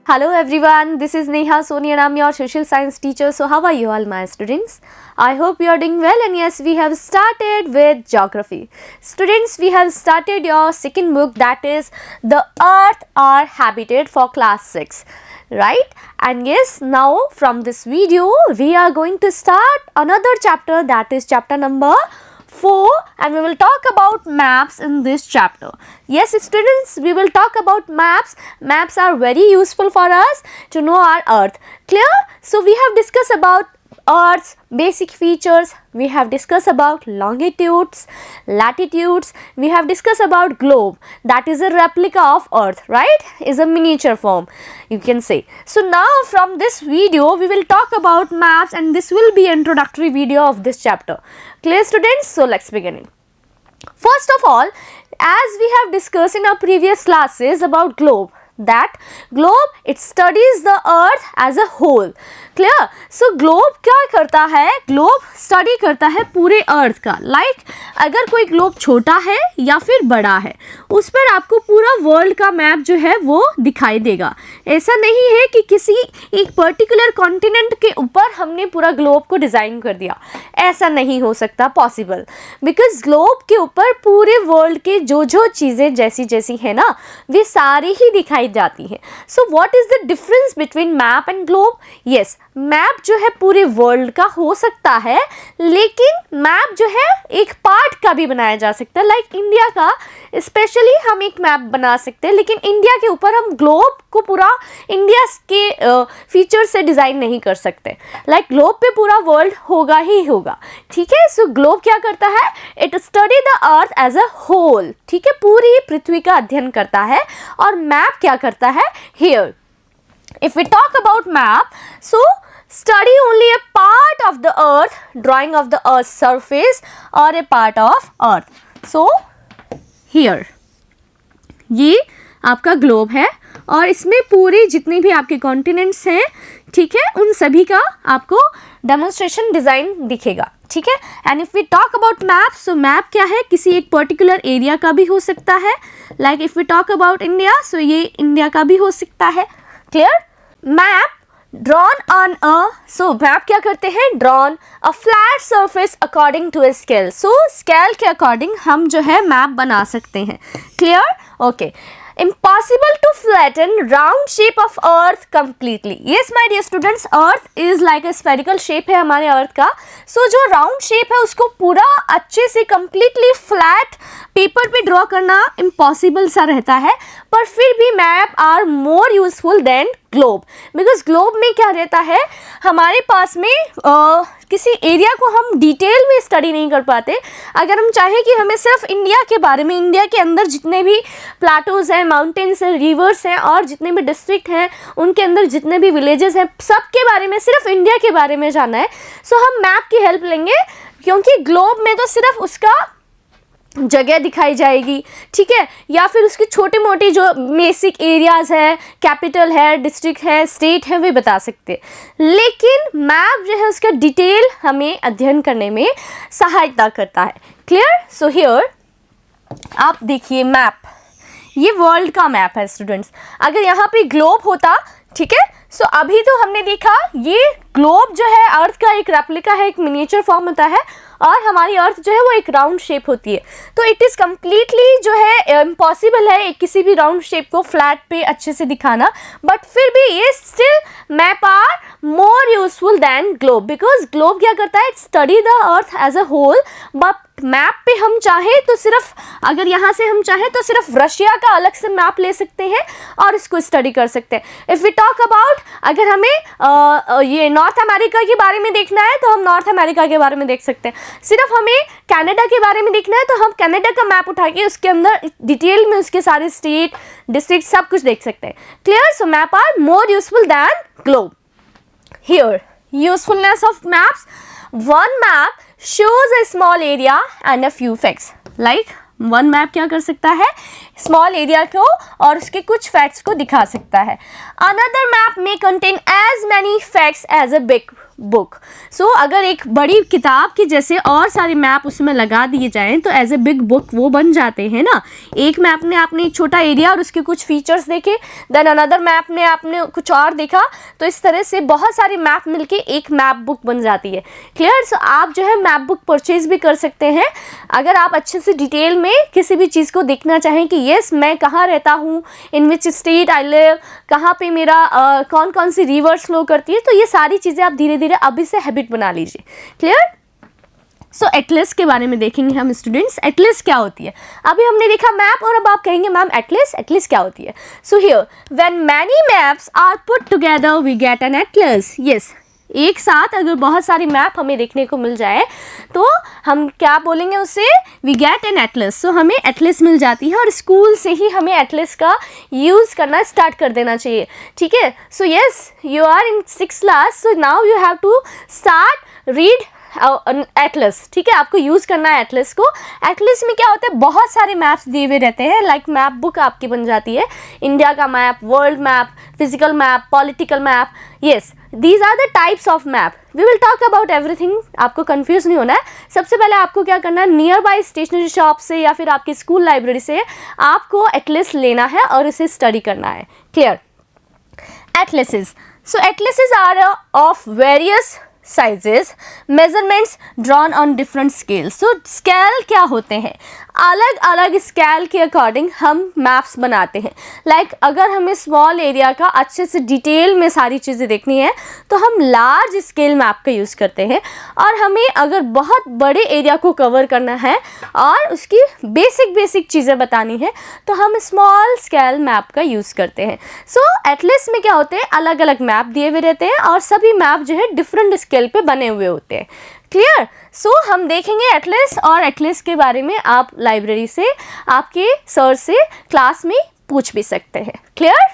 Hello everyone, this is Neha Soni and I'm your social science teacher. So how are you all my students? I hope you are doing well, and yes, we have started with geography. Students, we have started your second book, that is The Earth Our Habitat, for class 6. Right? And yes, now from this video we are going to start another chapter, that is chapter number 4, and we will talk about maps in this chapter. Yes students, we will talk about maps. Maps are very useful for us to know our earth. Clear? So we have discussed about Earth's basic features, we have discussed about longitudes, latitudes, we have discussed about globe, that is a replica of Earth, right? Is a miniature form, you can say. So now from this video we will talk about maps, and this will be introductory video of this chapter. Clear students? So let's begin. First of all, as we have discussed in our previous classes about globe, that globe it studies the earth as a whole. Clear? So globe क्या करता है? globe study करता है पूरे अर्थ का. Like अगर कोई globe छोटा है या फिर बड़ा है, उस पर आपको पूरा वर्ल्ड का मैप जो है वो दिखाई देगा. ऐसा नहीं है कि किसी एक पर्टिकुलर कॉन्टिनेंट के ऊपर हमने पूरा ग्लोब को डिज़ाइन कर दिया. ऐसा नहीं हो सकता पॉसिबल, बिकॉज ग्लोब के ऊपर पूरे वर्ल्ड के जो चीज़ें जैसी जैसी है ना, वे सारी ही दिखाई जाती है. So what is the difference between map and globe? Yes, map जो है पूरे वर्ल्ड का हो सकता है, लेकिन मैप जो है एक पार्ट का भी बनाया जा सकता है. लाइक इंडिया का स्पेशली हम एक मैप बना सकते हैं, लेकिन इंडिया के ऊपर हम ग्लोब को पूरा इंडिया के फीचर से डिज़ाइन नहीं कर सकते. लाइक ग्लोब पे पूरा वर्ल्ड होगा ही होगा. ठीक है? सो ग्लोब क्या करता है? It study the earth as a whole. ठीक है? पूरी पृथ्वी का अध्ययन करता है. और मैप क्या करता है? Here if we talk about map, so study only a part of the earth, drawing of the earth's surface or a part of earth. So here ये आपका ग्लोब है, और इसमें पूरे जितने भी आपके कॉन्टिनेंट्स हैं, ठीक है, उन सभी का आपको डेमोन्स्ट्रेशन डिज़ाइन दिखेगा. ठीक है? And if we talk about map, so map क्या है? किसी एक पर्टिकुलर एरिया का भी हो सकता है. Like if we talk about India, so ये इंडिया का भी हो सकता है. Clear? Map drawn on so map क्या करते हैं? Drawn a flat surface according to a scale. So scale के अकॉर्डिंग हम जो है मैप बना सकते हैं. Clear? Okay. Impossible to flatten round shape of earth completely. Yes my dear students, earth is like a spherical shape है हमारे earth का. So जो round shape है उसको पूरा अच्छे से completely flat पेपर पे ड्रॉ करना impossible सा रहता है. पर फिर भी map are more useful than globe, because globe में क्या रहता है, हमारे पास में किसी एरिया को हम डिटेल में स्टडी नहीं कर पाते. अगर हम चाहें कि हमें सिर्फ इंडिया के बारे में, इंडिया के अंदर जितने भी प्लाटोज हैं, माउंटेन्स हैं, रिवर्स हैं, और जितने भी डिस्ट्रिक्ट हैं, उनके अंदर जितने भी विलेजेस हैं, सब के बारे में, सिर्फ इंडिया के बारे में जानना है, सो हम मैप की हेल्प लेंगे. क्योंकि ग्लोब में तो सिर्फ उसका जगह दिखाई जाएगी, ठीक है, या फिर उसकी छोटी मोटी जो बेसिक एरियाज है, कैपिटल है, डिस्ट्रिक्ट है, स्टेट है, वे बता सकते. लेकिन मैप जो है उसका डिटेल हमें अध्ययन करने में सहायता करता है. क्लियर? सो हियर आप देखिए मैप, ये वर्ल्ड का मैप है स्टूडेंट्स. अगर यहाँ पे ग्लोब होता, ठीक है, सो अभी तो हमने देखा ये ग्लोब जो है अर्थ का एक रेप्लिका है, एक मिनिएचर फॉर्म होता है, और हमारी अर्थ जो है वो एक राउंड शेप होती है. तो इट इज़ कम्प्लीटली जो है इम्पॉसिबल है किसी भी राउंड शेप को फ्लैट पे अच्छे से दिखाना. बट फिर भी ये still map are more useful than globe, because globe क्या करता है? It study the earth as a whole. But map पे हम चाहें तो सिर्फ, अगर यहाँ से हम चाहें तो सिर्फ रशिया का अलग से मैप ले सकते हैं और इसको स्टडी कर सकते हैं. इफ़ वी टॉक अबाउट, अगर हमें ये नॉर्थ अमेरिका के बारे में देखना है तो हम नॉर्थ अमेरिका के बारे में देख सकते हैं. सिर्फ हमें कनाडा के बारे में देखना है तो हम कनाडा का मैप उठा के उसके अंदर डिटेल में उसके सारे स्टेट, डिस्ट्रिक्ट, सब कुछ देख सकते हैं. Clear? So map are more useful than globe. Here usefulness of maps. One map shows a small area and a few facts. Like one map क्या कर सकता है? स्मॉल एरिया को और उसके कुछ फैक्ट्स को दिखा सकता है। अनदर मैप में contain as many facts as a big book. So अगर एक बड़ी किताब की जैसे और सारे मैप उसमें लगा दिए जाएं तो एज ए बिग बुक वो बन जाते हैं ना। एक मैप में आपने एक छोटा एरिया और उसके कुछ फीचर्स देखे, देन अनदर मैप में आपने कुछ और देखा, तो इस तरह से बहुत सारे मैप मिलके एक मैप बुक बन जाती है। क्लियर? सो आप जो है मैप बुक परचेज भी कर सकते हैं अगर आप अच्छे से डिटेल में किसी भी चीज़ को देखना चाहें कि येस मैं कहाँ रहता हूँ, इन विच स्टेट आई लिव, कहाँ पे मेरा कौन कौन सी रिवर्स फ्लो करती है, तो ये सारी चीज़ें आप धीरे धीरे अभी से हैबिट बना लीजिए। क्लियर? सो एटलस के बारे में देखेंगे हम स्टूडेंट्स। एटलस क्या होती है? अभी हमने देखा मैप और अब आप कहेंगे मैम एटलस क्या होती है? So here when many maps are put together we get an atlas. Yes, एक साथ अगर बहुत सारी मैप हमें देखने को मिल जाए तो हम क्या बोलेंगे उसे? We get an atlas. So हमें एटलस मिल जाती है और स्कूल से ही हमें एटलस का यूज़ करना स्टार्ट कर देना चाहिए। ठीक है? So yes, you are in 6th class, so now you have to start read atlas. ठीक है, आपको यूज़ करना है एटलस को। एटलस में क्या होता है? बहुत सारे मैप्स दिए हुए रहते हैं, लाइक मैप बुक आपकी बन जाती है। इंडिया का map, world map, physical map, political map. Yes, these are the types of map. We will talk about everything, आपको कंफ्यूज नहीं होना है। सबसे पहले आपको क्या करना है? नियर बाय स्टेशनरी शॉप से या फिर आपकी स्कूल लाइब्रेरी से आपको एटलस लेना है और इसे स्टडी करना है। Clear? Atlases, so atlases are of various sizes, measurements drawn on different scales. So scale क्या होते हैं? अलग अलग स्केल के अकॉर्डिंग हम मैप्स बनाते हैं। लाइक अगर हमें स्मॉल एरिया का अच्छे से डिटेल में सारी चीज़ें देखनी है तो हम लार्ज स्केल मैप का यूज़ करते हैं, और हमें अगर बहुत बड़े एरिया को कवर करना है और उसकी बेसिक चीज़ें बतानी है तो हम स्मॉल स्केल मैप का यूज़ करते हैं। सो एटलस में क्या होते हैं? अलग अलग मैप दिए हुए रहते हैं और सभी मैप जो है डिफरेंट स्केल पे बने हुए होते हैं। क्लियर? सो हम देखेंगे एटलस, और एटलस के बारे में आप लाइब्रेरी से आपके सर से क्लास में पूछ भी सकते हैं। Clear?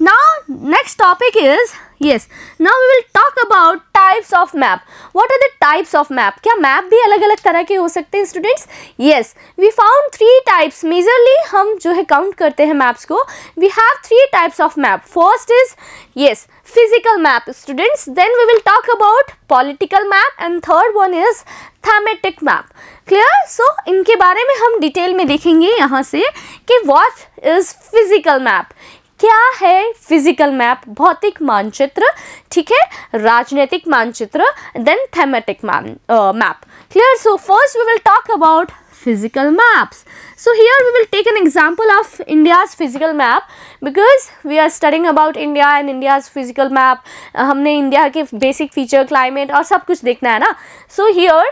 Now next topic is yes, now we will talk about types of map. What are the types of map? क्या मैप भी अलग अलग तरह के हो सकते हैं students? yes, we found 3 types. Majorly हम जो है काउंट करते हैं मैप्स को, we have 3 types of map. First is yes, physical map students, then we will talk about political map, and third one is thematic map. Clear? So इनके बारे में हम डिटेल में देखेंगे यहाँ से कि what is physical map. क्या है फिजिकल मैप? भौतिक मानचित्र, ठीक है, राजनीतिक मानचित्र, then thematic map. Clear? So first we will talk about physical maps. So here we will take an example of India's physical map because we are studying about India and India's physical map. हमने India के basic feature, climate और सब कुछ देखना है ना. So here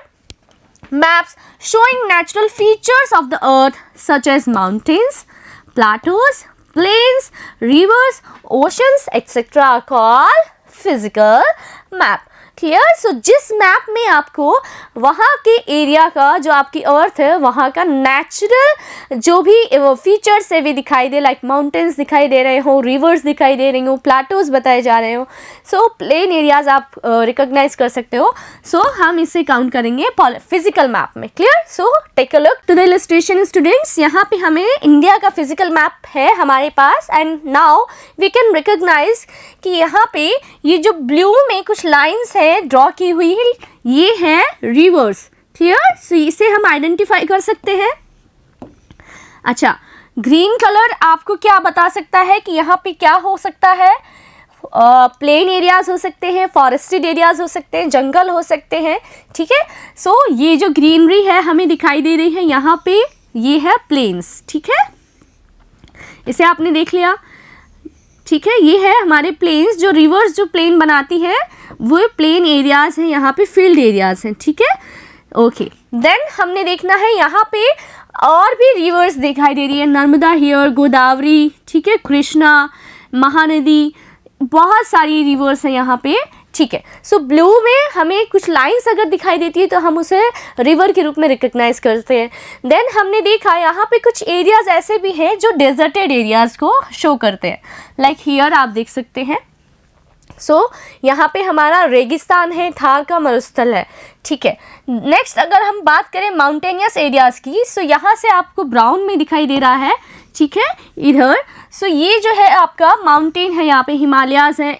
maps showing natural features of the earth such as mountains, plateaus, plains, rivers, oceans, etc. are called physical map. Clear? So जिस map में आपको वहाँ के एरिया का, जो आपकी अर्थ है, वहाँ का नेचुरल जो भी फीचर्स है वे दिखाई दे, लाइक माउंटेन्स दिखाई दे रहे हो, रिवर्स दिखाई दे रही हो, प्लाटोज बताए जा रहे हो, सो प्लेन एरियाज आप रिकॉग्नाइज कर सकते हो. सो हम इसे काउंट करेंगे फिजिकल मैप में. Clear? So take a look to the illustration students. यहाँ पे हमें इंडिया का फिजिकल मैप है हमारे पास, and now we can recognise कि यहाँ पे ये जो ब्लू में कुछ लाइन्स है ड्रॉ की हुई है, ये है रिवर्स. क्लियर? सो इसे हम आइडेंटिफाई कर सकते हैं. अच्छा, ग्रीन कलर आपको क्या बता सकता है कि यहाँ पे क्या हो सकता है? प्लेन एरियाज हो सकते हैं, फॉरेस्टेड एरियाज हो सकते हैं, जंगल हो सकते हैं. ठीक है? सो ये जो ग्रीनरी है हमें दिखाई दे रही है यहाँ पे, ये है प्लेन्स. ठीक है, इसे आपने देख लिया. ठीक है, ये है हमारे प्लेन्स. जो रिवर्स जो प्लेन बनाती है वो प्लेन एरियाज हैं, यहाँ पे फील्ड एरियाज हैं. ठीक है, ओके. देन हमने देखना है यहाँ पे और भी रिवर्स दिखाई दे रही है. नर्मदा हियर, गोदावरी, ठीक है, कृष्णा, महानदी, बहुत सारी रिवर्स हैं यहाँ पे. ठीक है, सो ब्लू में हमें कुछ लाइंस अगर दिखाई देती है तो हम उसे रिवर के रूप में रिकग्नाइज करते हैं. देन हमने देखा यहाँ पे कुछ एरियाज ऐसे भी हैं जो डेजर्टेड एरियाज को शो करते हैं. लाइक हियर आप देख सकते हैं, सो यहाँ पे हमारा रेगिस्तान है, थार का मरुस्थल है, ठीक है। नेक्स्ट अगर हम बात करें माउंटेनियस एरियाज़ की, सो यहाँ से आपको ब्राउन में दिखाई दे रहा है, ठीक है, इधर। सो ये जो है आपका माउंटेन है, यहाँ पे हिमालयाज़ हैं,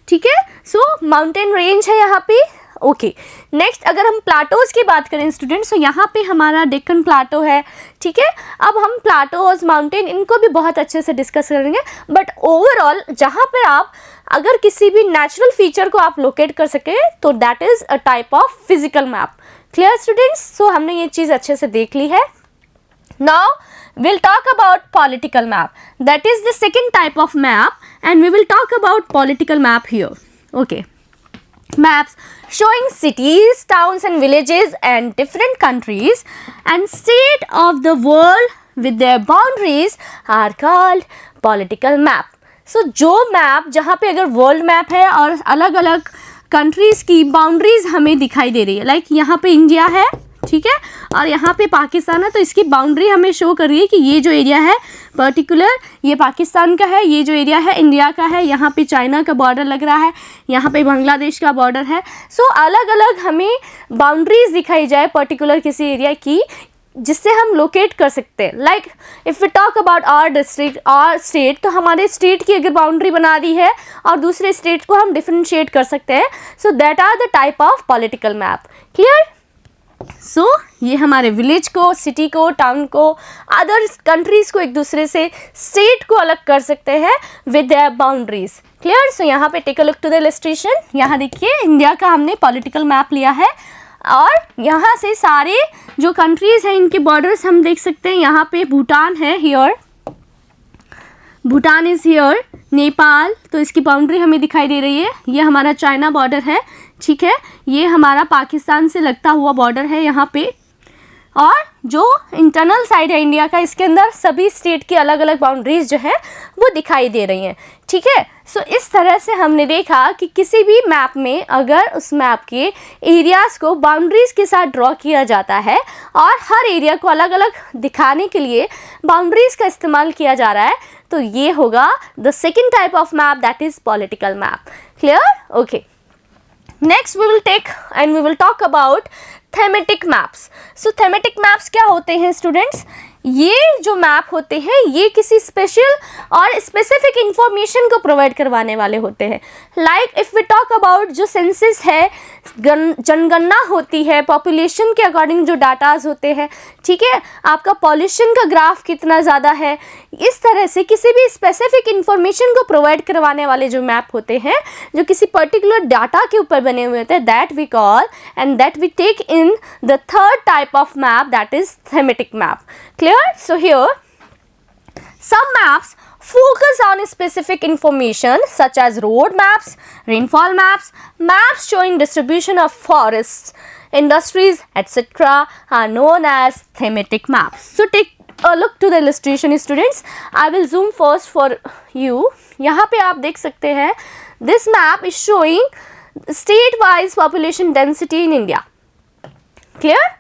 ठीक है। सो माउंटेन रेंज है यहाँ पे, ओके। नेक्स्ट अगर हम प्लाटोज़ की बात करें स्टूडेंट्स, तो यहाँ पे हमारा डेक्कन प्लाटो है, ठीक है। अब हम प्लाटोज, माउंटेन, इनको भी बहुत अच्छे से डिस्कस करेंगे, बट ओवरऑल जहाँ पर आप अगर किसी भी नेचुरल फीचर को आप लोकेट कर सके तो that is a type of physical map. Clear students? So हमने ये चीज़ अच्छे से देख ली है। Now we'll talk about political map, that is the second type of map, and we will talk about political map here. Okay, maps showing cities, towns and villages and different countries and state of the world with their boundaries are called political map. So जो map जहाँ पे अगर world map है और अलग अलग countries की boundaries हमें दिखाई दे रही है, लाइक यहाँ पे इंडिया है, ठीक है, और यहाँ पे पाकिस्तान है, तो इसकी बाउंड्री हमें शो कर रही है कि ये जो एरिया है पर्टिकुलर ये पाकिस्तान का है, ये जो एरिया है इंडिया का है, यहाँ पे चाइना का बॉर्डर लग रहा है, यहाँ पे बांग्लादेश का बॉर्डर है। सो अलग अलग हमें बाउंड्रीज दिखाई जाए पर्टिकुलर किसी एरिया की, जिससे हम लोकेट कर सकते हैं। Like if we talk about our district और स्टेट, तो हमारे स्टेट की अगर बाउंड्री बना दी है और दूसरे स्टेट को हम डिफ्रेंशिएट कर सकते हैं। So that are the type of political map. Clear? So ये हमारे विलेज को, सिटी को, टाउन को, अदर कंट्रीज़ को एक दूसरे से, स्टेट को अलग कर सकते हैं with their boundaries. Clear? So यहाँ पे take a look to the illustration. यहाँ देखिए इंडिया का हमने पॉलिटिकल मैप लिया है और यहाँ से सारे जो कंट्रीज़ हैं इनके बॉर्डर्स हम देख सकते हैं। यहाँ पे भूटान है, here Bhutan is here, Nepal, तो इसकी बाउंड्री हमें दिखाई दे रही है। ये हमारा चाइना बॉर्डर है, ठीक है, ये हमारा पाकिस्तान से लगता हुआ बॉर्डर है यहाँ पे, और जो इंटरनल साइड है इंडिया का, इसके अंदर सभी स्टेट की अलग अलग बाउंड्रीज जो है वो दिखाई दे रही हैं, ठीक है। सो इस तरह से हमने देखा कि किसी भी मैप में अगर उस मैप के एरियाज़ को बाउंड्रीज़ के साथ ड्रॉ किया जाता है और हर एरिया को अलग अलग दिखाने के लिए बाउंड्रीज़ का इस्तेमाल किया जा रहा है, तो ये होगा the second type of map, that is political map. Clear? Okay, next we will take and we will talk about thematic maps. So thematic maps क्या होते हैं स्टूडेंट्स? ये जो मैप होते हैं ये किसी स्पेशल और स्पेसिफिक इंफॉर्मेशन को प्रोवाइड करवाने वाले होते हैं। Like if we talk about जो सेंसस है, जनगणना होती है, पॉपुलेशन के अकॉर्डिंग जो डाटाज होते हैं, ठीक है, आपका पॉल्यूशन का ग्राफ कितना ज़्यादा है, इस तरह से किसी भी स्पेसिफिक इंफॉर्मेशन को प्रोवाइड करवाने वाले जो मैप होते हैं, जो किसी पर्टिकुलर डाटा के ऊपर बने हुए होते हैं, that we call and that we take in the third type of map, that is thematic map. Clear? So here some maps focus on specific information such as road maps, rainfall maps, maps showing distribution of forests, industries, etc. are known as thematic maps. So take a look to the illustration students. I will zoom first for you. यहाँ पे आप देख सकते हैं this map is showing state wise population density in India. Clear?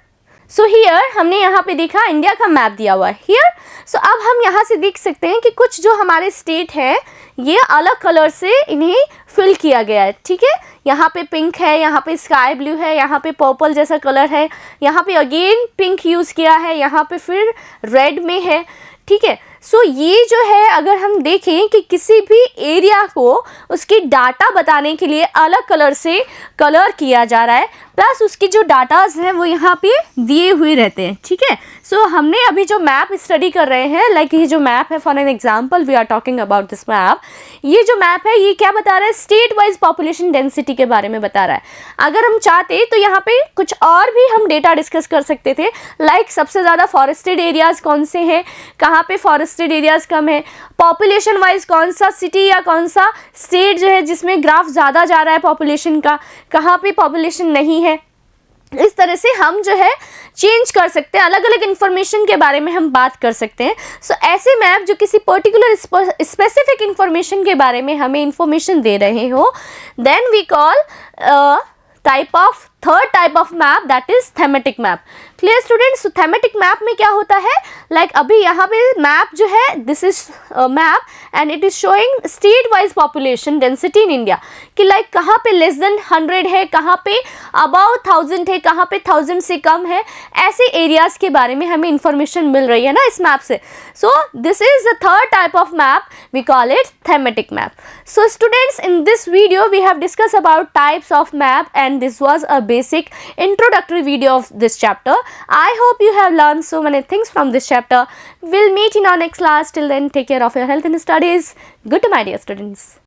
So here हमने यहाँ पे देखा इंडिया का मैप दिया हुआ है हियर। सो अब हम यहाँ से देख सकते हैं कि कुछ जो हमारे स्टेट हैं ये अलग कलर से इन्हें फिल किया गया है, ठीक है। यहाँ पे पिंक है, यहाँ पे स्काई ब्लू है, यहाँ पे पर्पल जैसा कलर है, यहाँ पे अगेन पिंक यूज़ किया है, यहाँ पे फिर रेड में है, ठीक है। सो ये जो है अगर हम देखें कि किसी भी एरिया को उसकी डाटा बताने के लिए अलग कलर से कलर किया जा रहा है, प्लस उसकी जो डाटाज हैं वो यहाँ पे दिए हुए रहते हैं, ठीक है। सो हमने अभी जो मैप स्टडी कर रहे हैं, लाइक ये जो मैप है, for an example we are talking about this map, ये जो मैप है ये क्या बता रहा है? स्टेट वाइज पॉपुलेशन डेंसिटी के बारे में बता रहा है। अगर हम चाहते तो यहाँ पे कुछ और भी हम डेटा डिस्कस कर सकते थे, लाइक सबसे ज़्यादा फॉरेस्टेड एरियाज़ कौन से हैं, कहाँ पे फॉरेस्टेड एरियाज़ कम है, पॉपुलेशन वाइज कौन सा सिटी या कौन सा स्टेट जो है जिसमें ग्राफ ज़्यादा जा रहा है पॉपुलेशन का, कहाँ पे पॉपुलेशन नहीं है। इस तरह से हम जो है चेंज कर सकते हैं, अलग अलग इंफॉर्मेशन के बारे में हम बात कर सकते हैं। सो ऐसे मैप जो किसी पर्टिकुलर स्पेसिफिक इंफॉर्मेशन के बारे में हमें इंफॉर्मेशन दे रहे हो, then we call type of third type of map, that is thematic map. Clear students? Thematic map में क्या होता है, लाइक अभी यहाँ पे मैप जो है, this is map and it is showing state wise population density in India, कि लाइक कहाँ पे लेस देन 100 है, कहाँ पे अबाउ 1000 है, कहाँ पे 1000 से कम है, ऐसे एरियाज के बारे में हमें इंफॉर्मेशन मिल रही है ना इस मैप से. So this is the third type of map, we call it thematic map. So students, in this video we have discussed about types of map, and this was a basic introductory video of this chapter. I hope you have learned so many things from this chapter. We'll meet in our next class. Till then, take care of your health and studies. Goodbye, my dear students.